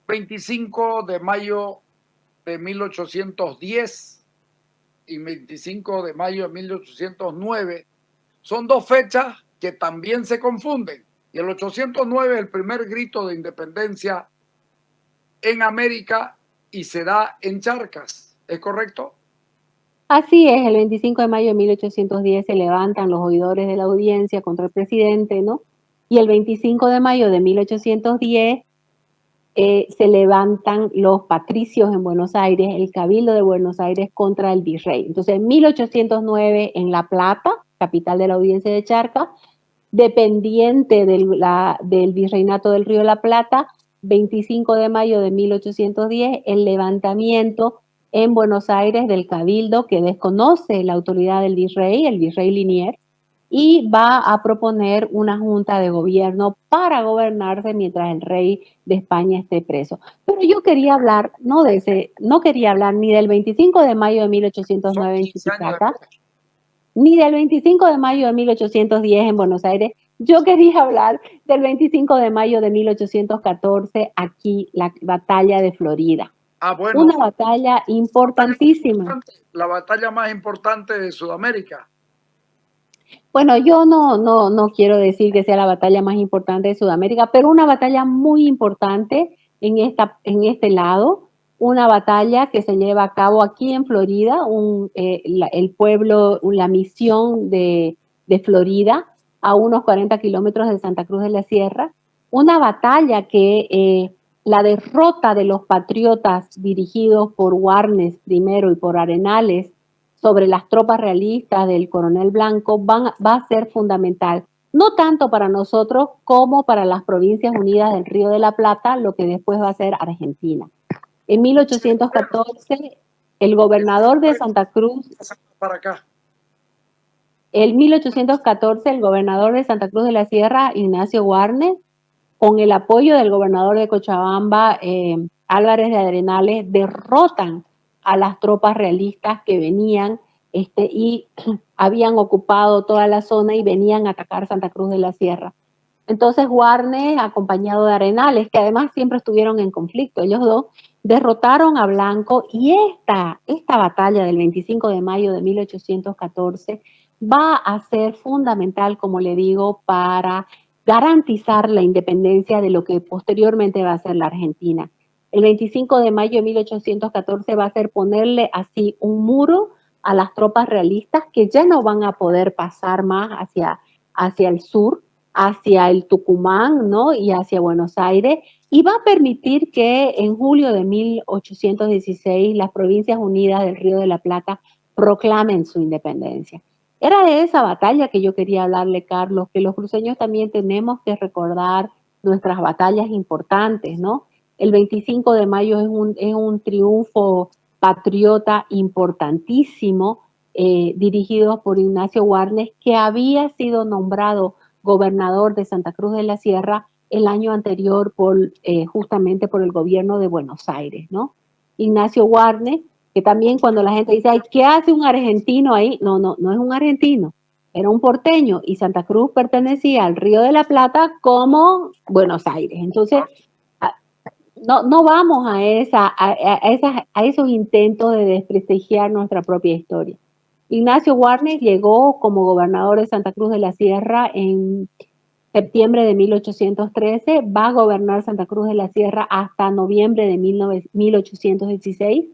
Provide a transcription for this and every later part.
25 de mayo de 1810 y 25 de mayo de 1809 son dos fechas que también se confunden. Y el 809 es el primer grito de independencia en América y se da en Charcas, ¿es correcto? Así es, el 25 de mayo de 1810 se levantan los oidores de la audiencia contra el presidente, ¿no? Y el 25 de mayo de 1810 se levantan los patricios en Buenos Aires, el Cabildo de Buenos Aires contra el virrey. Entonces, en 1809 en La Plata, capital de la audiencia de Charcas, dependiente del virreinato del Río de la Plata, 25 de mayo de 1810, el levantamiento en Buenos Aires del Cabildo que desconoce la autoridad del virrey, el virrey Liniers, y va a proponer una junta de gobierno para gobernarse mientras el rey de España esté preso. Pero yo quería hablar, no quería hablar ni del 25 de mayo de Son 1809 en 15 años Chuquisaca, después. ni del 25 de mayo de 1810 en Buenos Aires. Yo quería hablar del 25 de mayo de 1814 aquí, la batalla de Florida. Bueno, Una batalla importantísima. la batalla más importante de Sudamérica. Bueno, yo no quiero decir que sea la batalla más importante de Sudamérica, pero una batalla muy importante en este lado, una batalla que se lleva a cabo aquí en Florida, el pueblo, la misión de Florida, a unos 40 kilómetros de Santa Cruz de la Sierra, una batalla que la derrota de los patriotas dirigidos por Warnes primero y por Arenales sobre las tropas realistas del coronel Blanco va a ser fundamental, no tanto para nosotros como para las Provincias Unidas del Río de la Plata, lo que después va a ser Argentina. En 1814, el gobernador de Santa Cruz, Para acá. en 1814, el gobernador de Santa Cruz de la Sierra, Ignacio Warnes, con el apoyo del gobernador de Cochabamba, Álvarez de Arenales, derrotan a las tropas realistas que venían y habían ocupado toda la zona y venían a atacar Santa Cruz de la Sierra. Entonces Warnes, acompañado de Arenales, que además siempre estuvieron en conflicto, ellos dos, derrotaron a Blanco y esta batalla del 25 de mayo de 1814 va a ser fundamental, como le digo, para garantizar la independencia de lo que posteriormente va a ser la Argentina. El 25 de mayo de 1814 va a ser ponerle así un muro a las tropas realistas que ya no van a poder pasar más hacia el sur, hacia el Tucumán, ¿no? Y hacia Buenos Aires, y va a permitir que en julio de 1816 las Provincias Unidas del Río de la Plata proclamen su independencia. Era de esa batalla que yo quería hablarle, Carlos, que los cruceños también tenemos que recordar nuestras batallas importantes, ¿no? El 25 de mayo es un triunfo patriota importantísimo, dirigido por Ignacio Warnes, que había sido nombrado gobernador de Santa Cruz de la Sierra el año anterior justamente por el gobierno de Buenos Aires, ¿no? Ignacio Warnes, que también cuando la gente dice, ay, ¿qué hace un argentino ahí? No es un argentino, era un porteño y Santa Cruz pertenecía al Río de la Plata como Buenos Aires. Entonces, no vamos a esos intentos de desprestigiar nuestra propia historia. Ignacio Warnes llegó como gobernador de Santa Cruz de la Sierra en septiembre de 1813, va a gobernar Santa Cruz de la Sierra hasta noviembre de 1816.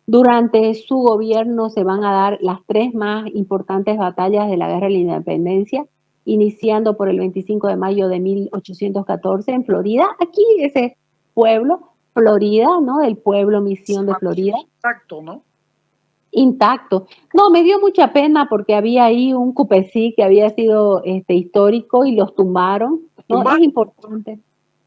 Durante su gobierno se van a dar las tres más importantes batallas de la Guerra de la Independencia, iniciando por el 25 de mayo de 1814 en Florida, aquí ese pueblo, Florida, ¿no? El pueblo Misión de Florida. Exacto, ¿no? Intacto. No, me dio mucha pena porque había ahí un cupecí que había sido histórico y los tumbaron, ¿no? Es importante.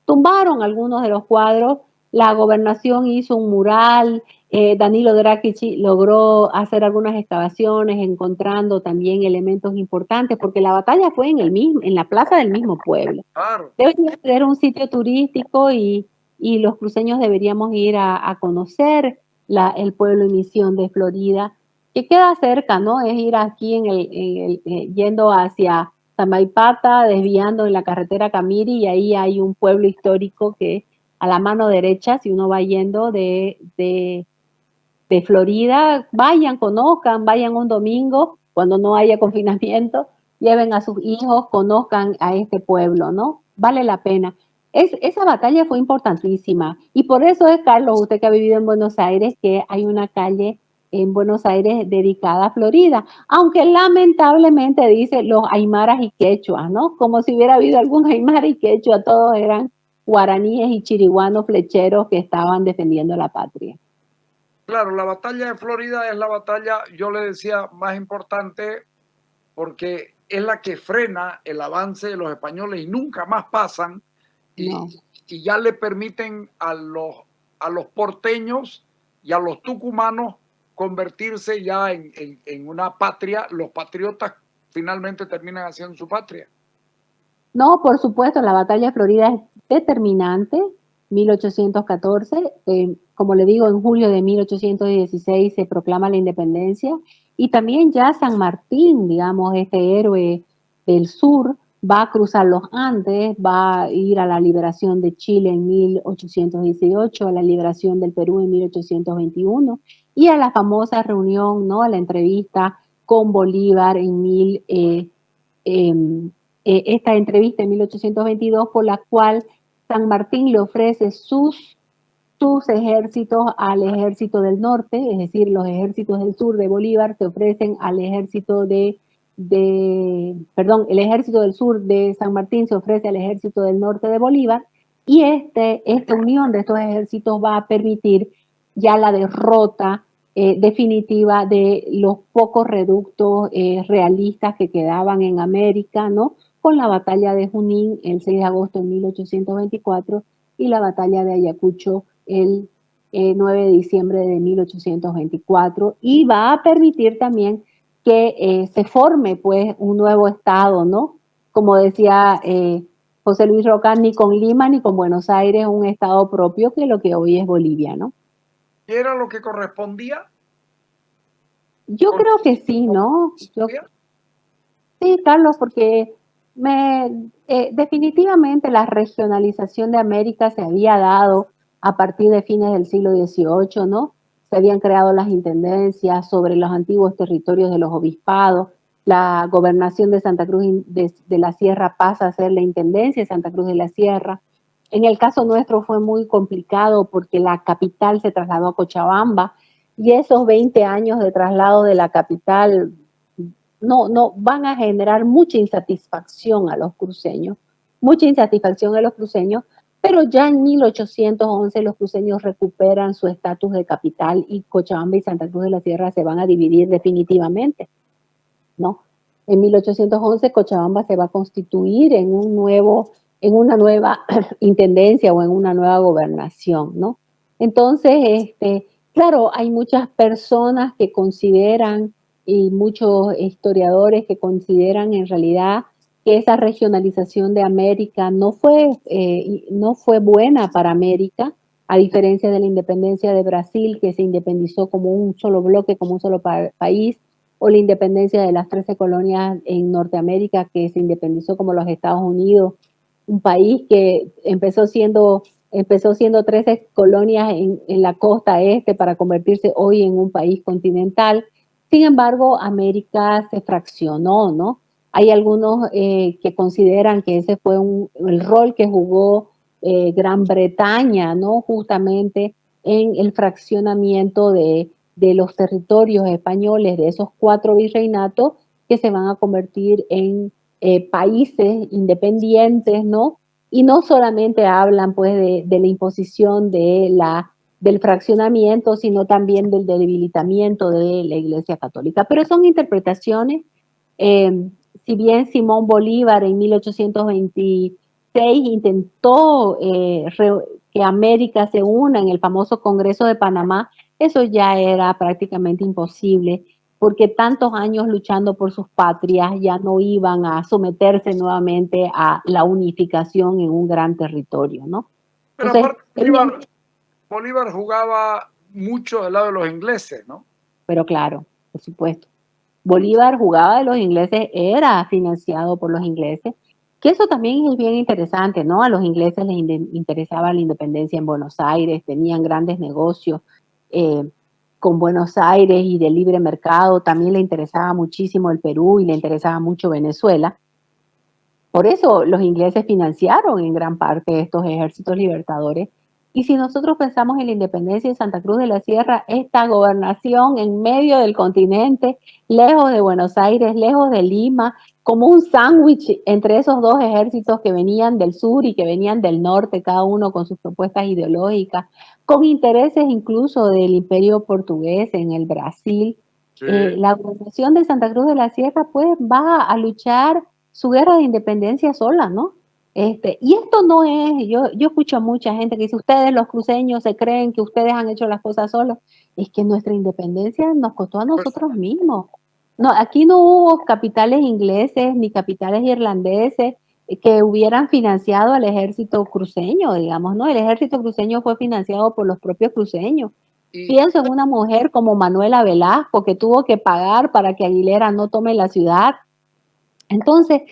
Tumbaron algunos de los cuadros, la gobernación hizo un mural, Danilo Drakici logró hacer algunas excavaciones encontrando también elementos importantes porque la batalla fue en la plaza del mismo pueblo. Claro. Debería ser un sitio turístico y los cruceños deberíamos ir a conocer el pueblo y misión de Florida, que queda cerca, ¿no? Es ir aquí yendo hacia Samaipata, desviando en la carretera Camiri, y ahí hay un pueblo histórico que a la mano derecha, si uno va yendo de Florida, vayan, conozcan, vayan un domingo, cuando no haya confinamiento, lleven a sus hijos, conozcan a este pueblo, ¿no? Vale la pena. Esa batalla fue importantísima y por eso es, Carlos, usted que ha vivido en Buenos Aires, que hay una calle en Buenos Aires dedicada a Florida, aunque lamentablemente dice los aymaras y quechuas, ¿no? Como si hubiera habido algún aymara y quechua, todos eran guaraníes y chiriguanos flecheros que estaban defendiendo la patria. Claro, la batalla de Florida es la batalla, yo le decía, más importante porque es la que frena el avance de los españoles y nunca más pasan No. y ya le permiten a los porteños y a los tucumanos convertirse ya en una patria. Los patriotas finalmente terminan haciendo su patria. No, por supuesto, la batalla de Florida es determinante, 1814, como le digo, en julio de 1816 se proclama la independencia y también ya San Martín, digamos, este héroe del sur, va a cruzar los Andes, va a ir a la liberación de Chile en 1818, a la liberación del Perú en 1821 y a la famosa reunión, ¿no? A la entrevista con Bolívar en esta entrevista en 1822 por la cual San Martín le ofrece sus ejércitos al ejército del norte, es decir, los ejércitos del sur de Bolívar se ofrecen al ejército el ejército del sur de San Martín se ofrece al ejército del norte de Bolívar y esta unión de estos ejércitos va a permitir ya la derrota definitiva de los pocos reductos realistas que quedaban en América, ¿no? Con la batalla de Junín el 6 de agosto de 1824 y la batalla de Ayacucho el 9 de diciembre de 1824 y va a permitir también que se forme pues un nuevo estado, ¿no? Como decía José Luis Roca, ni con Lima ni con Buenos Aires un estado propio que lo que hoy es Bolivia, ¿no? ¿Y era lo que correspondía? Yo creo que sí, ¿no? Sí, Carlos, porque definitivamente la regionalización de América se había dado a partir de fines del siglo XVIII, ¿no? Se habían creado las intendencias sobre los antiguos territorios de los obispados, la gobernación de Santa Cruz de la Sierra pasa a ser la intendencia de Santa Cruz de la Sierra. En el caso nuestro fue muy complicado porque la capital se trasladó a Cochabamba y esos 20 años de traslado de la capital no van a generar mucha insatisfacción a los cruceños, pero ya en 1811 los cruceños recuperan su estatus de capital y Cochabamba y Santa Cruz de la Sierra se van a dividir definitivamente, ¿no? En 1811 Cochabamba se va a constituir en una nueva intendencia o en una nueva gobernación, ¿no? Entonces, claro, hay muchas personas que consideran y muchos historiadores que consideran en realidad que esa regionalización de América no fue buena para América, a diferencia de la independencia de Brasil, que se independizó como un solo bloque, como un solo país, o la independencia de las 13 colonias en Norteamérica, que se independizó como los Estados Unidos, un país que empezó siendo 13 colonias en la costa este para convertirse hoy en un país continental. Sin embargo, América se fraccionó, ¿no? Hay algunos que consideran que ese fue el rol que jugó Gran Bretaña, ¿no? Justamente en el fraccionamiento de los territorios españoles, de esos 4 virreinatos que se van a convertir en países independientes, ¿no? Y no solamente hablan pues de la imposición del fraccionamiento, sino también del debilitamiento de la Iglesia Católica. Pero son interpretaciones. Si bien Simón Bolívar en 1826 intentó que América se una en el famoso Congreso de Panamá, eso ya era prácticamente imposible, porque tantos años luchando por sus patrias ya no iban a someterse nuevamente a la unificación en un gran territorio, ¿no? Pero Entonces, aparte, Bolívar jugaba mucho del lado de los ingleses, ¿no? pero claro, por supuesto. Bolívar jugaba de los ingleses, era financiado por los ingleses, Que eso también es bien interesante, ¿no? A los ingleses les interesaba la independencia en Buenos Aires, tenían grandes negocios eh, con Buenos Aires y de libre mercado, también le interesaba muchísimo el Perú y le interesaba mucho Venezuela. Por eso los ingleses financiaron en gran parte estos ejércitos libertadores. Y si nosotros pensamos en la independencia de Santa Cruz de la Sierra, esta gobernación en medio del continente, lejos de Buenos Aires, lejos de Lima, como un sándwich entre esos dos ejércitos que venían del sur y que venían del norte, cada uno con sus propuestas ideológicas, con intereses incluso del imperio portugués en el Brasil. Sí. La gobernación de Santa Cruz de la Sierra pues va a luchar su guerra de independencia sola, ¿no? Y esto no es, yo escucho a mucha gente que dice, ustedes los cruceños se creen que ustedes han hecho las cosas solos. Es que nuestra independencia nos costó a nosotros mismos. No, aquí no hubo capitales ingleses ni capitales irlandeses que hubieran financiado al ejército cruceño, digamos, ¿no? El ejército cruceño fue financiado por los propios cruceños. Y Pienso en una mujer como Manuela Velasco que tuvo que pagar para que Aguilera no tome la ciudad. Entonces,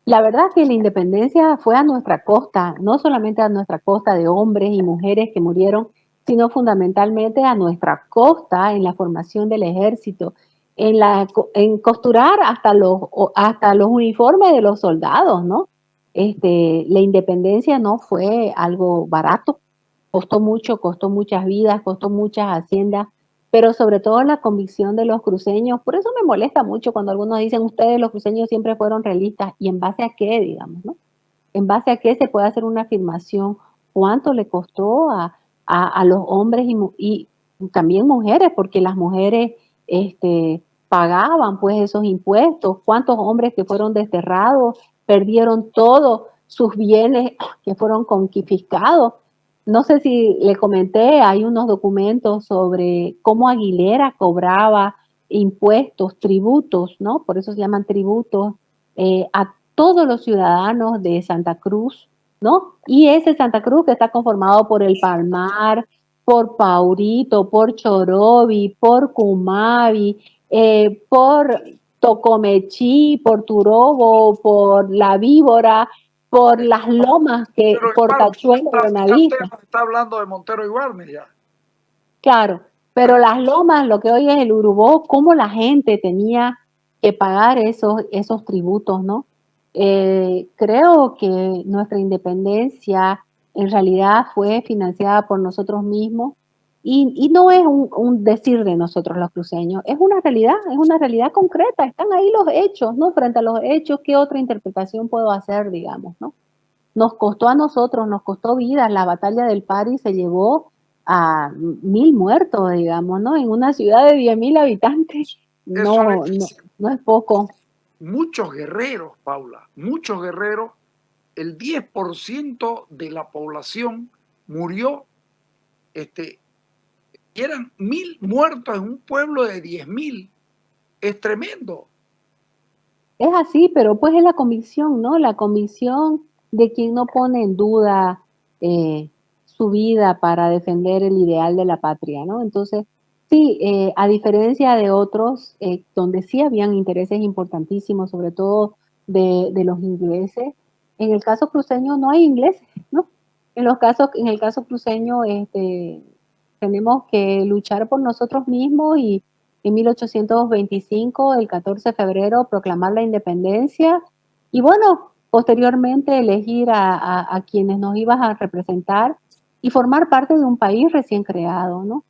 la verdad que la independencia fue a nuestra costa, no solamente a nuestra costa de hombres y mujeres que murieron, sino fundamentalmente a nuestra costa en la formación del ejército, en costurar hasta los uniformes de los soldados, ¿no? La independencia no fue algo barato, costó muchas vidas, costó muchas haciendas, pero sobre todo la convicción de los cruceños. Por eso me molesta mucho cuando algunos dicen, ustedes los cruceños siempre fueron realistas, y en base a qué, digamos, ¿no? En base a qué se puede hacer una afirmación, cuánto le costó a los hombres y también mujeres, porque las mujeres pagaban pues esos impuestos, cuántos hombres que fueron desterrados, perdieron todos sus bienes que fueron confiscados. No sé si le comenté, hay unos documentos sobre cómo Aguilera cobraba impuestos, tributos, ¿no? Por eso se llaman tributos, a todos los ciudadanos de Santa Cruz, ¿no? Y ese Santa Cruz que está conformado por El Palmar, por Paurito, por Chorobi, por Cumavi, por Tocomechí, por Turobo, por La Víbora, por las lomas, pero por igual, Tachuelo, Buenavista. está hablando de Montero y Guarne ya. Claro, pero las lomas, lo que hoy es el Urubó, cómo la gente tenía que pagar esos tributos, ¿no? Creo que nuestra independencia en realidad fue financiada por nosotros mismos y no es un decir de nosotros los cruceños, es una realidad concreta, están ahí los hechos, ¿no? Frente a los hechos, ¿qué otra interpretación puedo hacer, digamos, ¿no? Nos costó a nosotros, nos costó vidas. La batalla del Pari se llevó a 1.000 muertos, digamos, ¿no? En una ciudad de 10.000 habitantes, Eso no es poco. Muchos guerreros, Paula, muchos guerreros, el 10% de la población murió, y eran 1.000 muertos en un pueblo de 10.000. Es tremendo. Es así, pero pues es la convicción, ¿no? La convicción de quien no pone en duda su vida para defender el ideal de la patria, ¿no? Entonces, sí, a diferencia de otros, donde sí habían intereses importantísimos, sobre todo de los ingleses, en el caso cruceño no hay ingleses, ¿no? En el caso cruceño, tenemos que luchar por nosotros mismos y en 1825, el 14 de febrero, proclamar la independencia y bueno, posteriormente elegir a quienes nos iban a representar y formar parte de un país recién creado, ¿no?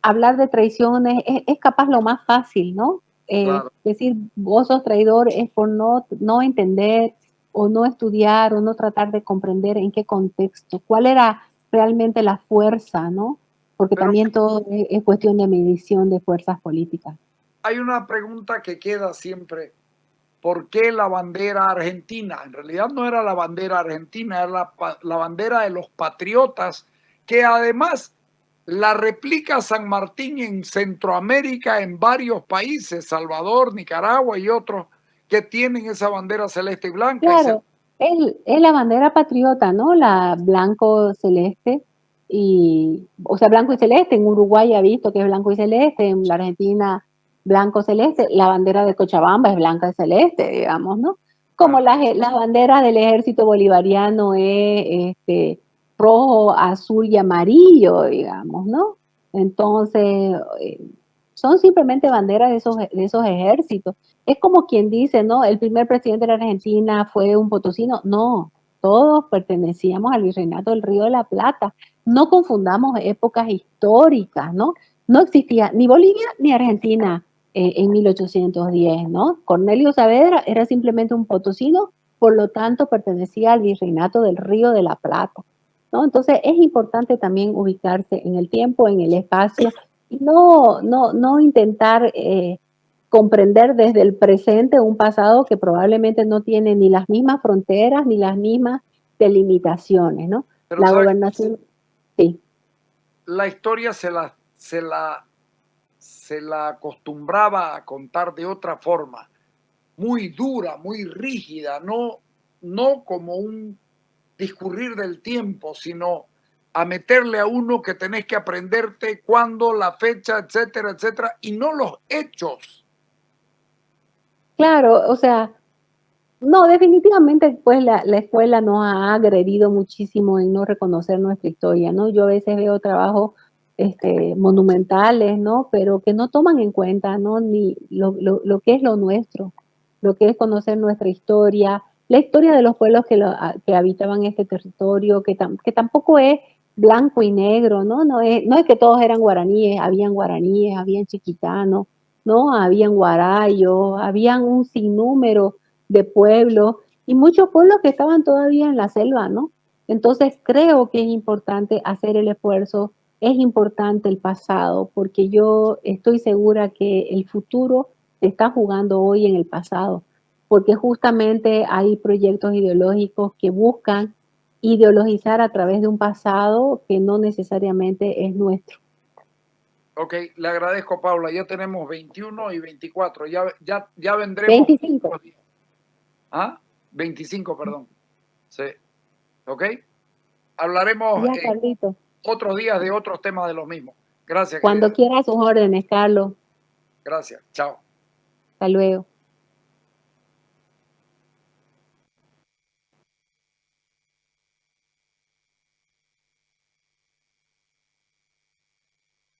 Hablar de traiciones es capaz lo más fácil, ¿no? Claro. Decir vos sos traidor es por no entender o no estudiar o no tratar de comprender en qué contexto, cuál era realmente la fuerza, ¿no? Porque Pero también todo es cuestión de medición de fuerzas políticas. hay una pregunta que queda siempre. ¿Por qué la bandera argentina? En realidad no era la bandera argentina, era la bandera de los patriotas, que además la replica San Martín en Centroamérica, en varios países, Salvador, Nicaragua y otros, que tienen esa bandera celeste y blanca. Claro, es la bandera patriota, ¿no? La blanco celeste y, o sea, blanco y celeste. En Uruguay ha visto que es blanco y celeste, en la Argentina blanco celeste. La bandera de Cochabamba es blanca y celeste, digamos, ¿no? Como las banderas del ejército bolivariano es rojo, azul y amarillo, digamos, ¿no? Entonces, son simplemente banderas de esos ejércitos. Es como quien dice, ¿no? El primer presidente de la Argentina fue un potosino. No, todos pertenecíamos al Virreinato del Río de la Plata. No confundamos épocas históricas, ¿no? No existía ni Bolivia ni Argentina en 1810, ¿no? Cornelio Saavedra era simplemente un potosino, por lo tanto pertenecía al Virreinato del Río de la Plata, ¿no? Entonces es importante también ubicarse en el tiempo, en el espacio, y no intentar comprender desde el presente un pasado que probablemente no tiene ni las mismas fronteras ni las mismas delimitaciones, ¿no? Pero La ¿sabes? gobernación, sí. La historia se la acostumbraba a contar de otra forma, muy dura, muy rígida, no como un discurrir del tiempo, sino a meterle a uno que tenés que aprenderte cuándo, la fecha, etcétera, etcétera, y no los hechos. Claro, o sea, no, definitivamente pues la escuela nos ha agredido muchísimo en no reconocer nuestra historia, ¿no? Yo a veces veo trabajos monumentales, ¿no? Pero que no toman en cuenta, ¿no? Ni lo que es lo nuestro, lo que es conocer nuestra historia, la historia de los pueblos que habitaban este territorio, que tampoco es blanco y negro, ¿no? No es que todos eran guaraníes, habían chiquitanos, ¿no? Habían guarayos, habían un sinnúmero de pueblos y muchos pueblos que estaban todavía en la selva, ¿no? Entonces creo que es importante hacer el esfuerzo, es importante el pasado, porque yo estoy segura que el futuro se está jugando hoy en el pasado, porque justamente hay proyectos ideológicos que buscan ideologizar a través de un pasado que no necesariamente es nuestro. Ok, le agradezco, Paula. Ya tenemos 21 y 24. Ya vendremos. 25. ¿Ah? 25, perdón. Sí. ¿Ok? Hablaremos Ya, en Carlito. otros días de otros temas de los mismos. Gracias, Cuando querida. quiera sus órdenes, Carlos. Gracias. Chao. Hasta luego.